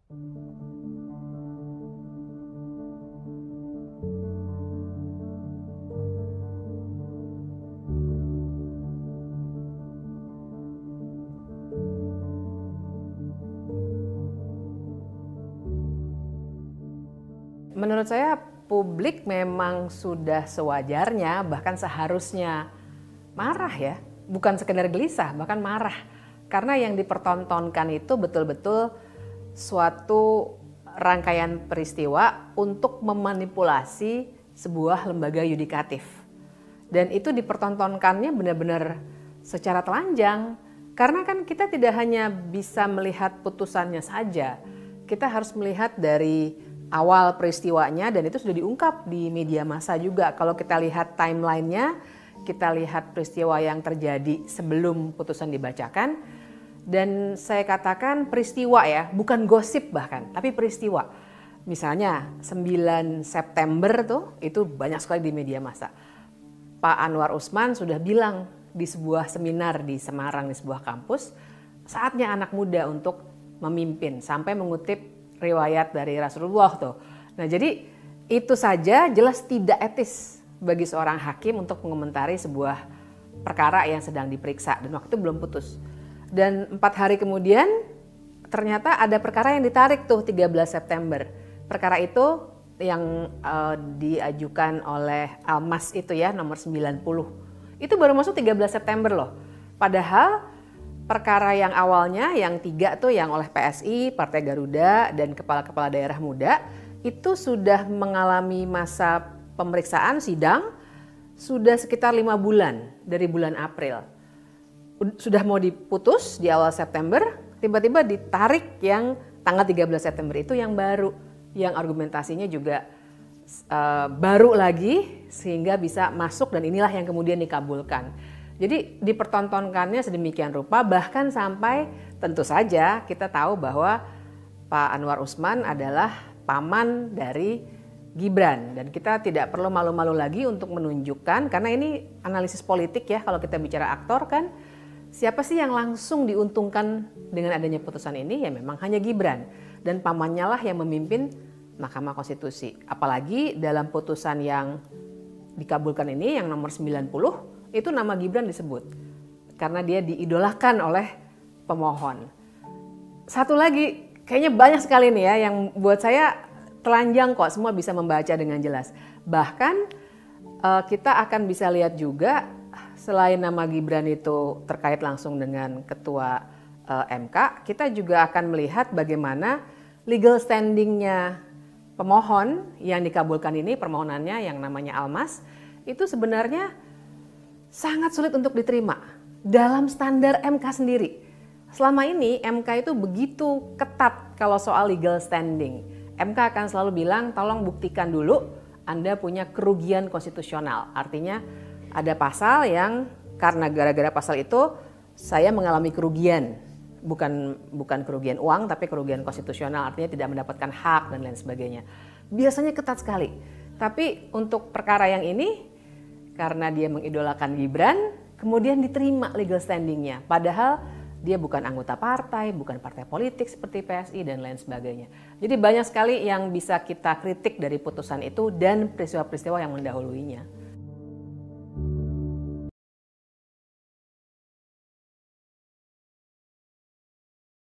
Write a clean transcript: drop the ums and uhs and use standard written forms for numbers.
Menurut saya publik memang sudah sewajarnya, bahkan seharusnya marah ya. Bukan sekedar gelisah, bahkan marah. Karena yang dipertontonkan itu betul-betul suatu rangkaian peristiwa untuk memanipulasi sebuah lembaga yudikatif. Dan itu dipertontonkannya benar-benar secara telanjang. Karena kan kita tidak hanya bisa melihat putusannya saja, kita harus melihat dari awal peristiwanya, dan itu sudah diungkap di media massa juga. Kalau kita lihat timelinenya, kita lihat peristiwa yang terjadi sebelum putusan dibacakan, dan saya katakan peristiwa ya, bukan gosip bahkan, tapi peristiwa. Misalnya 9 September tuh, itu banyak sekali di media massa. Pak Anwar Usman sudah bilang di sebuah seminar di Semarang, di sebuah kampus, saatnya anak muda untuk memimpin, sampai mengutip riwayat dari Rasulullah tuh. Nah, jadi itu saja jelas tidak etis bagi seorang hakim untuk mengomentari sebuah perkara yang sedang diperiksa dan waktu itu belum putus. Dan 4 hari kemudian ternyata ada perkara yang ditarik tuh 13 September. Perkara itu yang diajukan oleh Almas itu ya, nomor 90. Itu baru masuk 13 September loh. Padahal perkara yang awalnya, yang 3 tuh yang oleh PSI, Partai Garuda, dan kepala-kepala daerah muda, itu sudah mengalami masa pemeriksaan sidang sudah sekitar 5 bulan, dari bulan April. Sudah mau diputus di awal September, tiba-tiba ditarik yang tanggal 13 September itu yang baru, yang argumentasinya juga baru lagi sehingga bisa masuk, dan inilah yang kemudian dikabulkan. Jadi dipertontonkannya sedemikian rupa, bahkan sampai tentu saja kita tahu bahwa Pak Anwar Usman adalah paman dari Gibran. Dan kita tidak perlu malu-malu lagi untuk menunjukkan, karena ini analisis politik ya, kalau kita bicara aktor kan, siapa sih yang langsung diuntungkan dengan adanya putusan ini? Ya memang hanya Gibran. Dan pamannya lah yang memimpin Mahkamah Konstitusi. Apalagi dalam putusan yang dikabulkan ini, yang nomor 90, itu nama Gibran disebut karena dia diidolakan oleh pemohon. Satu lagi, kayaknya banyak sekali nih ya yang buat saya telanjang kok, semua bisa membaca dengan jelas. Bahkan kita akan bisa lihat juga selain nama Gibran itu terkait langsung dengan ketua MK, kita juga akan melihat bagaimana legal standingnya pemohon yang dikabulkan ini, permohonannya yang namanya Almas, itu sebenarnya sangat sulit untuk diterima dalam standar MK sendiri. Selama ini MK itu begitu ketat kalau soal legal standing. MK akan selalu bilang, tolong buktikan dulu Anda punya kerugian konstitusional. Artinya ada pasal yang karena gara-gara pasal itu saya mengalami kerugian. Bukan kerugian uang, tapi kerugian konstitusional, artinya tidak mendapatkan hak dan lain sebagainya. Biasanya ketat sekali. Tapi untuk perkara yang ini, karena dia mengidolakan Gibran, kemudian diterima legal standingnya. Padahal dia bukan anggota partai, bukan partai politik seperti PSI dan lain sebagainya. Jadi banyak sekali yang bisa kita kritik dari putusan itu dan peristiwa-peristiwa yang mendahuluinya.